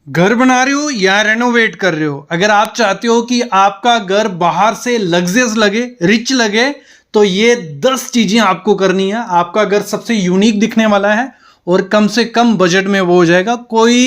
घर बना रहे हो या रेनोवेट कर रहे हो, अगर आप चाहते हो कि आपका घर बाहर से लग्जरियस लगे, रिच लगे, तो ये 10 चीजें आपको करनी है। आपका घर सबसे यूनिक दिखने वाला है और कम से कम बजट में वो हो जाएगा। कोई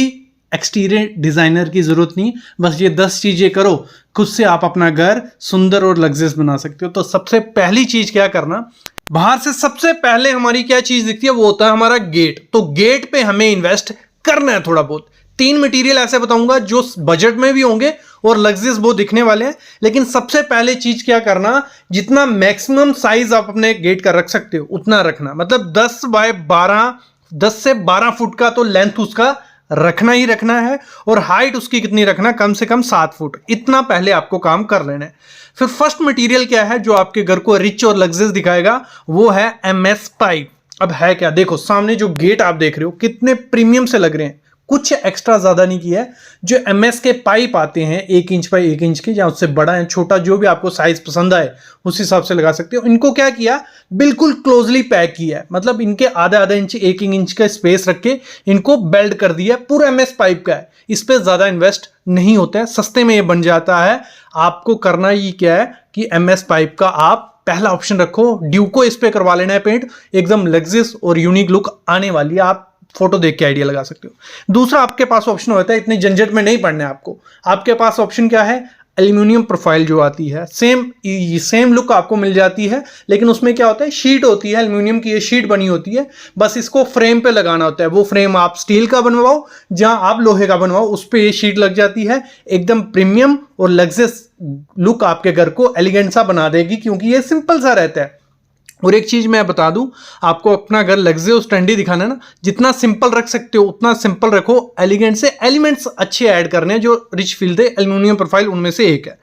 एक्सटीरियर डिजाइनर की जरूरत नहीं, बस ये 10 चीजें करो, खुद से आप अपना घर सुंदर और लग्जरियस बना सकते हो। तो सबसे पहली चीज क्या करना, बाहर से सबसे पहले हमारी क्या चीज दिखती है, वो होता है हमारा गेट। तो गेट पे हमें इन्वेस्ट करना है थोड़ा बहुत। 3 मटेरियल ऐसे बताऊंगा जो बजट में भी होंगे और लग्जरियस बहुत दिखने वाले हैं। लेकिन सबसे पहले चीज क्या करना, जितना मैक्सिमम साइज आप अपने गेट का रख सकते हो उतना रखना। मतलब 10 बाय 12, 10 से 12 फुट का तो लेंथ उसका रखना ही रखना है, और हाइट उसकी कितनी रखना, कम से कम 7 फुट। इतना पहले आपको काम कर लेना है। फिर फर्स्ट मटेरियल क्या है जो आपके घर को रिच और लग्जरियस दिखाएगा, वो है एमएस पाइप। अब है क्या, देखो सामने जो गेट आप देख रहे हो कितने प्रीमियम से लग रहे हैं, कुछ एक्स्ट्रा ज्यादा नहीं किया है। जो एमएस के पाइप आते हैं 1 इंच बाई 1 इंच के, या उससे बड़ा है छोटा, जो भी आपको साइज पसंद आए उस हिसाब से लगा सकते हो। इनको क्या किया, बिल्कुल क्लोजली पैक किया है। मतलब इनके आधा आधा इंच 1 इंच का स्पेस रख के इनको बेल्ट कर दिया। पूरा एमएस पाइप का है, इस पर ज्यादा इन्वेस्ट नहीं होता है, सस्ते में ये बन जाता है। आपको करना ही क्या है कि एमएस पाइप का आप पहला ऑप्शन रखो, ड्यूको इस पे करवा लेना है पेंट, एकदम लग्जरियस और यूनिक लुक आने वाली है। आप फोटो देख के आइडिया लगा सकते हो। दूसरा आपके पास ऑप्शन होता है, इतने झंझट में नहीं पड़ना है आपको। आपके पास ऑप्शन क्या है, एल्यूमिनियम प्रोफाइल जो आती है, सेम लुक आपको मिल जाती है। लेकिन उसमें क्या होता है, शीट होती है एल्यूमिनियम की, ये शीट बनी होती है, बस इसको फ्रेम पे लगाना होता है। वो फ्रेम आप स्टील का बनवाओ, जहां आप लोहे का बनवाओ, उस पे ये शीट लग जाती है। एकदम प्रीमियम और लग्जरियस लुक आपके घर को एलिगेंट सा बना देगी, क्योंकि ये सिंपल सा रहता है। और एक चीज मैं बता दूं, आपको अपना घर लग्जरियस ट्रेंडी दिखाना है ना, जितना सिंपल रख सकते हो उतना सिंपल रखो। एलिगेंट से एलिमेंट्स अच्छे ऐड करने हैं जो रिच फील दे, एल्यूमिनियम प्रोफाइल उनमें से एक है।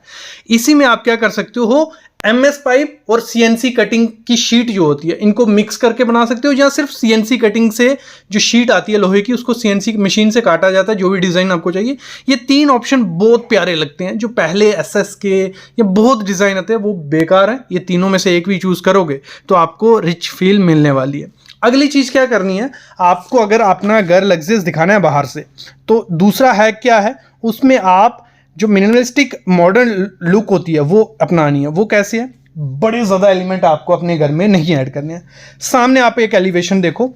इसी में आप क्या कर सकते हो, एमएस पाइप और सीएनसी कटिंग की शीट जो होती है, इनको मिक्स करके बना सकते हो, या सिर्फ सीएनसी कटिंग से जो शीट आती है लोहे की, उसको सीएनसी मशीन से काटा जाता है, जो भी डिजाइन आपको चाहिए। ये 3 ऑप्शन बहुत प्यारे लगते हैं। जो पहले एसएस के या बहुत डिजाइन आते हैं वो बेकार है, ये तीनों में से एक भी चूज करोगे तो आपको रिच फील मिलने वाली है। अगली चीज क्या करनी है आपको, अगर अपना घर लग्जरियस दिखाना है बाहर से, तो दूसरा हैक क्या है, उसमें आप जो मिनिमलिस्टिक मॉडर्न लुक होती है वो अपनानी है। वो कैसे है, बड़े ज्यादा एलिमेंट आपको अपने घर में नहीं ऐड करने हैं। सामने आप एक एलिवेशन देखो,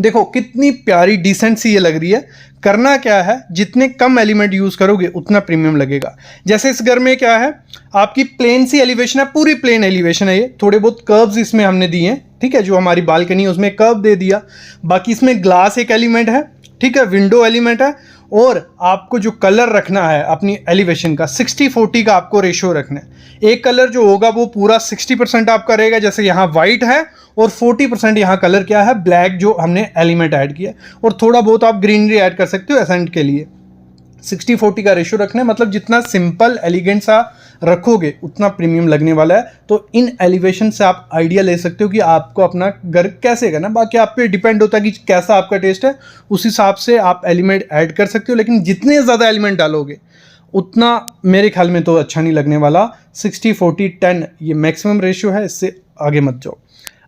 देखो कितनी प्यारी डिसेंट सी ये लग रही है। करना क्या है, जितने कम एलिमेंट यूज करोगे उतना प्रीमियम लगेगा। जैसे इस घर में क्या है, आपकी प्लेन सी एलिवेशन है, पूरी प्लेन एलिवेशन है ये, थोड़े बहुत कर्व्स इसमें हमने दिए हैं, ठीक है। जो हमारी बालकनी है उसमें कर्व दे दिया। बाकी इसमें ग्लास एक एलिमेंट है, ठीक है, विंडो एलिमेंट है। और आपको जो कलर रखना है अपनी एलिवेशन का, 60-40 का आपको रेशियो रखना है। एक कलर जो होगा वो पूरा 60% आपका रहेगा, जैसे यहाँ व्हाइट है, और 40% यहाँ कलर क्या है, ब्लैक, जो हमने एलिमेंट ऐड किया। और थोड़ा बहुत आप ग्रीनरी ऐड कर सकते हो एसेंट के लिए। 60-40 का रेशियो रखना है, मतलब जितना सिंपल एलिगेंट सा रखोगे उतना प्रीमियम लगने वाला है। तो इन एलिवेशन से आप आइडिया ले सकते हो कि आपको अपना घर कैसे करना। बाकी आप पे डिपेंड होता है कि कैसा आपका टेस्ट है, उस हिसाब से आप एलिमेंट ऐड कर सकते हो। लेकिन जितने ज़्यादा एलिमेंट डालोगे उतना मेरे ख्याल में तो अच्छा नहीं लगने वाला। 60-40-10 ये मैक्सिमम रेशियो है, इससे आगे मत जाओ।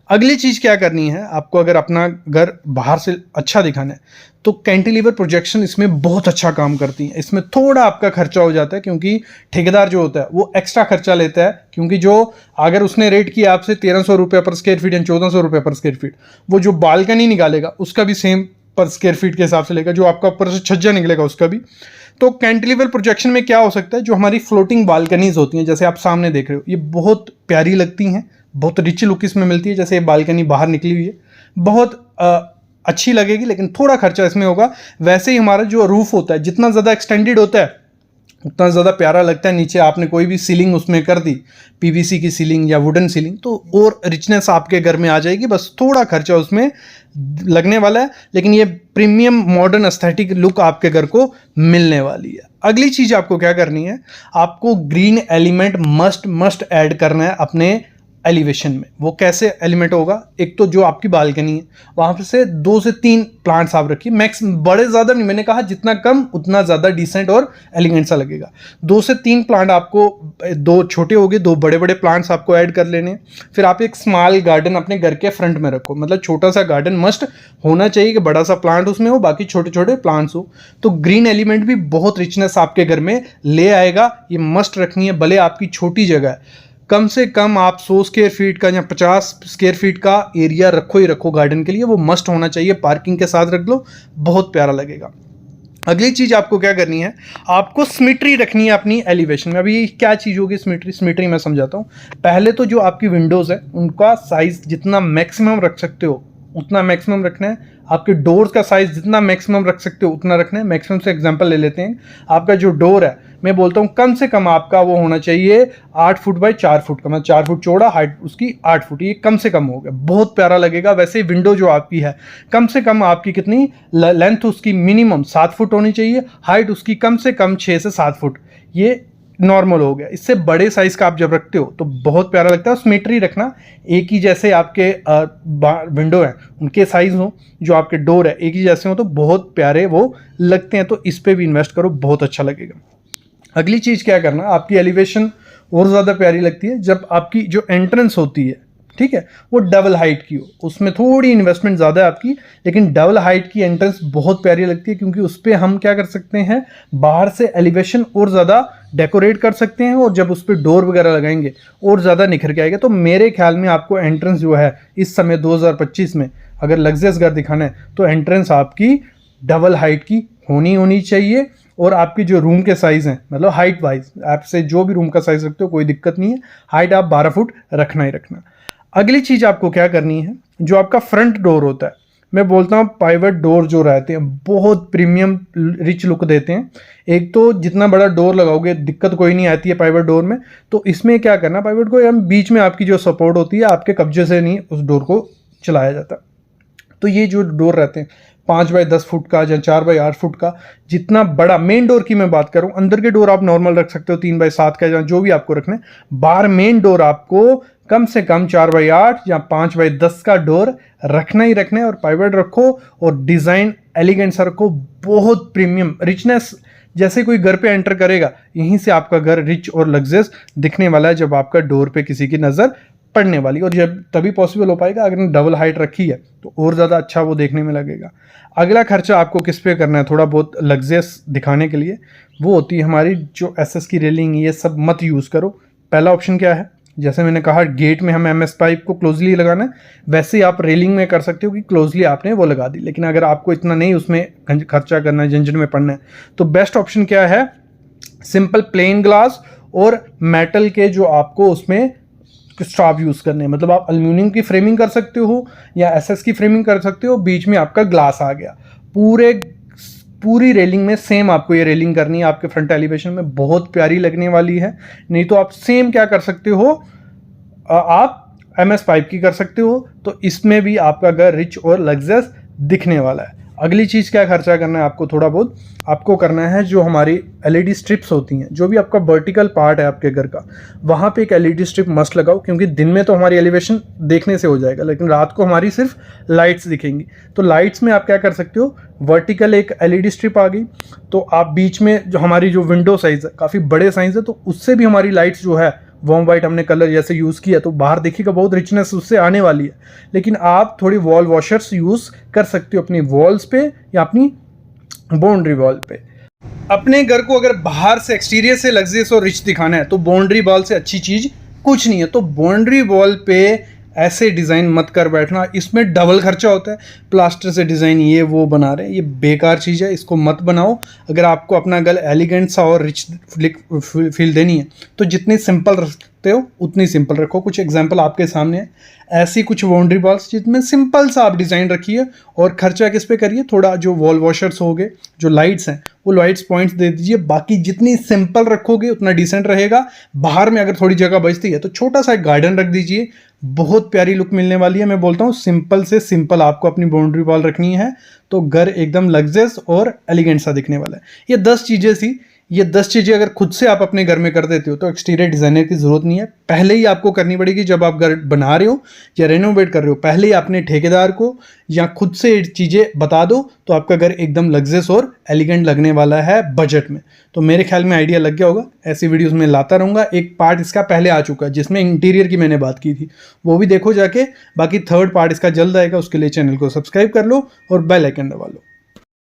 अगली चीज़ क्या करनी है आपको, अगर अपना घर बाहर से अच्छा दिखाना है तो कैंटिलीवर प्रोजेक्शन इसमें बहुत अच्छा काम करती है। इसमें थोड़ा आपका खर्चा हो जाता है, क्योंकि ठेकेदार जो होता है वो एक्स्ट्रा खर्चा लेता है। क्योंकि जो अगर उसने रेट किया आपसे 1300 रुपये पर स्क्वायर फीट या 1400 रुपये पर स्क्वायर फीट, वो जो बालकनी निकालेगा उसका भी सेम पर स्क्वायर फीट के हिसाब से लेगा, जो आपका ऊपर से छज्जा निकलेगा उसका भी। तो कैंटिलीवर प्रोजेक्शन में क्या हो सकता है, जो हमारी फ्लोटिंग बालकनीज होती हैं, जैसे आप सामने देख रहे हो, ये बहुत प्यारी लगती हैं, बहुत रिच लुक इसमें मिलती है। जैसे ये बालकनी बाहर निकली हुई है, बहुत अच्छी लगेगी, लेकिन थोड़ा खर्चा इसमें होगा। वैसे ही हमारा जो रूफ होता है, जितना ज़्यादा एक्सटेंडेड होता है उतना ज़्यादा प्यारा लगता है। नीचे आपने कोई भी सीलिंग उसमें कर दी, पीवीसी की सीलिंग या वुडन सीलिंग, तो और रिचनेस आपके घर में आ जाएगी। बस थोड़ा खर्चा उसमें लगने वाला है, लेकिन ये प्रीमियम मॉडर्न एस्थेटिक लुक आपके घर को मिलने वाली है। अगली चीज़ आपको क्या करनी है, आपको ग्रीन एलिमेंट मस्ट ऐड करना है अपने एलिवेशन में। वो कैसे एलिमेंट होगा, एक तो जो आपकी बालकनी है वहां से 2 से 3 प्लांट्स आप रखिए, मैक्स बड़े ज़्यादा नहीं, मैंने कहा जितना कम उतना ज़्यादा डिसेंट और एलिगेंट सा लगेगा। 2 से 3 प्लांट आपको, 2 छोटे हो गए, 2 बड़े बड़े प्लांट्स आपको ऐड कर लेने। फिर आप एक स्मॉल गार्डन अपने घर के फ्रंट में रखो, मतलब छोटा सा गार्डन मस्ट होना चाहिए कि बड़ा सा प्लांट उसमें हो, बाकी छोटे छोटे प्लांट्स हो। तो ग्रीन एलिमेंट भी बहुत रिचनेस आपके घर में ले आएगा, ये मस्ट रखनी है। भले आपकी छोटी जगह है, कम से कम आप 100 स्क्वायर फीट का या 50 स्क्वायर फीट का एरिया रखो ही रखो गार्डन के लिए, वो मस्ट होना चाहिए। पार्किंग के साथ रख लो, बहुत प्यारा लगेगा। अगली चीज आपको क्या करनी है, आपको सिमेट्री रखनी है अपनी एलिवेशन में। अभी क्या चीज होगी सिमेट्री मैं समझाता हूँ। पहले तो जो आपकी विंडोज है उनका साइज जितना मैक्सिमम रख सकते हो उतना मैक्सिमम रखना है। आपके डोर्स का साइज जितना मैक्सिमम रख सकते हो उतना रखना है। मैक्सिमम से एग्जांपल ले लेते हैं, आपका जो डोर है, मैं बोलता हूँ कम से कम आपका वो होना चाहिए 8 फुट बाई 4 फुट का, मतलब 4 फुट चौड़ा, हाइट उसकी 8 फुट, ये कम से कम हो गया, बहुत प्यारा लगेगा। वैसे विंडो जो आपकी है कम से कम आपकी कितनी लेंथ उसकी मिनिमम 7 फुट होनी चाहिए, हाइट उसकी कम से कम 6 से 7 फुट, ये नॉर्मल हो गया। इससे बड़े साइज का आप जब रखते हो तो बहुत प्यारा लगता है। सिमेट्री रखना, एक ही जैसे आपके विंडो है उनके साइज हो, जो आपके डोर है एक ही जैसे हो, तो बहुत प्यारे वो लगते हैं। तो इस पे भी इन्वेस्ट करो, बहुत अच्छा लगेगा। अगली चीज क्या करना, आपकी एलिवेशन और ज़्यादा प्यारी लगती है जब आपकी जो एंट्रेंस होती है, ठीक है, वो डबल हाइट की हो। उसमें थोड़ी इन्वेस्टमेंट ज़्यादा है आपकी, लेकिन डबल हाइट की एंट्रेंस बहुत प्यारी लगती है, क्योंकि उस पर हम क्या कर सकते हैं, बाहर से एलिवेशन और ज़्यादा डेकोरेट कर सकते हैं, और जब उस पर डोर वगैरह लगाएंगे और ज़्यादा निखर के आएगा। तो मेरे ख्याल में आपको एंट्रेंस जो है इस समय 2025 में अगर लग्जरियस घर दिखाना है तो एंट्रेंस आपकी डबल हाइट की होनी चाहिए। और आपकी जो रूम के साइज़ हैं, मतलब हाइट वाइज आपसे जो भी रूम का साइज़ रखते हो कोई दिक्कत नहीं है, हाइट आप 12 फुट रखना ही रखना। अगली चीज़ आपको क्या करनी है, जो आपका फ्रंट डोर होता है, मैं बोलता हूँ पाइवट डोर जो रहते हैं बहुत प्रीमियम रिच लुक देते हैं। एक तो जितना बड़ा डोर लगाओगे दिक्कत कोई नहीं आती है पाइवट डोर में। तो इसमें क्या करना, पाइवट को हम बीच में आपकी जो सपोर्ट होती है आपके कब्जे से नहीं उस डोर को चलाया जाता। तो ये जो डोर रहते हैं 5 बाई 10 फुट का या 4 बाई 8 फुट का, जितना बड़ा मेन डोर की मैं बात करूं, अंदर के डोर आप नॉर्मल रख सकते हो 3 बाई 7 का या जो भी आपको रखना है। बाहर मेन डोर आपको कम से कम 4 बाई 8 या 5 बाई 10 का डोर रखना ही रखना है। और पाइवट रखो और डिज़ाइन एलिगेंट सा रखो, बहुत प्रीमियम रिचनेस, जैसे कोई घर पे एंटर करेगा यहीं से आपका घर रिच और लग्जरियस दिखने वाला है जब आपका डोर पे किसी की नज़र पड़ने वाली। और जब तभी पॉसिबल हो पाएगा अगर डबल हाइट रखी है तो और ज़्यादा अच्छा वो देखने में लगेगा। अगला खर्चा आपको किस पे करना है थोड़ा बहुत लग्जरियस दिखाने के लिए, वो होती है हमारी जो एसएस की रेलिंग, ये सब मत यूज़ करो। पहला ऑप्शन क्या है, जैसे मैंने कहा गेट में हमें एमएस पाइप को क्लोजली लगाना है, वैसे ही आप रेलिंग में कर सकते हो कि क्लोजली आपने वो लगा दी। लेकिन अगर आपको इतना नहीं उसमें खर्चा करना है, झंझट में पड़ना है, तो बेस्ट ऑप्शन क्या है, सिंपल प्लेन ग्लास और मेटल के जो आपको उसमें स्ट्रॉप यूज़ करने हैं। मतलब आप एल्यूमिनियम की फ्रेमिंग कर सकते हो या एसएस की फ्रेमिंग कर सकते हो, बीच में आपका ग्लास आ गया। पूरी रेलिंग में सेम आपको ये रेलिंग करनी है, आपके फ्रंट एलिवेशन में बहुत प्यारी लगने वाली है। नहीं तो आप सेम क्या कर सकते हो, आप एमएस पाइप की कर सकते हो, तो इसमें भी आपका घर रिच और लग्जरियस दिखने वाला है। अगली चीज़ क्या खर्चा करना है आपको, थोड़ा बहुत आपको करना है, जो हमारी एलईडी स्ट्रिप्स होती हैं, जो भी आपका वर्टिकल पार्ट है आपके घर का, वहाँ पे एक एलईडी स्ट्रिप मस्ट लगाओ। क्योंकि दिन में तो हमारी एलिवेशन देखने से हो जाएगा, लेकिन रात को हमारी सिर्फ लाइट्स दिखेंगी। तो लाइट्स में आप क्या कर सकते हो, वर्टिकल एक एलईडी स्ट्रिप आ गई, तो आप बीच में जो हमारी जो विंडो साइज़ है काफ़ी बड़े साइज़ है, तो उससे भी हमारी लाइट्स जो है वार्म वाइट हमने कलर जैसे यूज़ किया तो बाहर देखिएगा बहुत रिचनेस उससे आने वाली है। लेकिन आप थोड़ी वॉल वॉशर्स यूज़ कर सकते हो अपनी वॉल्स पे या अपनी बाउंड्री वॉल पे। अपने घर को अगर बाहर से एक्सटीरियर से लग्जरियस और रिच दिखाना है तो बाउंड्री वॉल से अच्छी चीज़ कुछ नहीं है। तो बाउंड्री वॉल पे ऐसे डिज़ाइन मत कर बैठना, इसमें डबल खर्चा होता है। प्लास्टर से डिज़ाइन ये वो बना रहे हैं, ये बेकार चीज़ है, इसको मत बनाओ। अगर आपको अपना घर एलिगेंट सा और रिच फील देनी है तो जितनी सिंपल रखते हो उतनी सिंपल रखो। कुछ एग्जांपल आपके सामने है, ऐसी कुछ बाउंड्री वॉल्स जिसमें सिंपल सा आप डिज़ाइन रखिए और खर्चा किस पे करिए, थोड़ा जो वॉल वॉशर्स हो गए, जो लाइट्स हैं वो लाइट्स पॉइंट्स दे दीजिए। बाकी जितनी सिंपल रखोगे उतना डिसेंट रहेगा। बाहर में अगर थोड़ी जगह बचती है तो छोटा सा एक गार्डन रख दीजिए, बहुत प्यारी लुक मिलने वाली है। मैं बोलता हूँ सिंपल से सिंपल आपको अपनी बाउंड्री वॉल रखनी है तो घर एकदम लग्जरियस और एलिगेंट सा दिखने वाला है। ये 10 चीज़ें थी, ये 10 चीज़ें अगर खुद से आप अपने घर में कर देते हो तो एक्सटीरियर डिज़ाइनर की ज़रूरत नहीं है। पहले ही आपको करनी पड़ेगी, जब आप घर बना रहे हो या रेनोवेट कर रहे हो, पहले ही अपने ठेकेदार को या खुद से ये चीज़ें बता दो, तो आपका घर एकदम लग्जरियस और एलिगेंट लगने वाला है बजट में। तो मेरे ख्याल में आइडिया लग गया होगा। ऐसी वीडियोस में लाता रहूँगा। एक पार्ट इसका पहले आ चुका है जिसमें इंटीरियर की मैंने बात की थी, वो भी देखो जाके। बाकी थर्ड पार्ट इसका जल्द आएगा, उसके लिए चैनल को सब्सक्राइब कर लो और बेल आइकन दबा लो।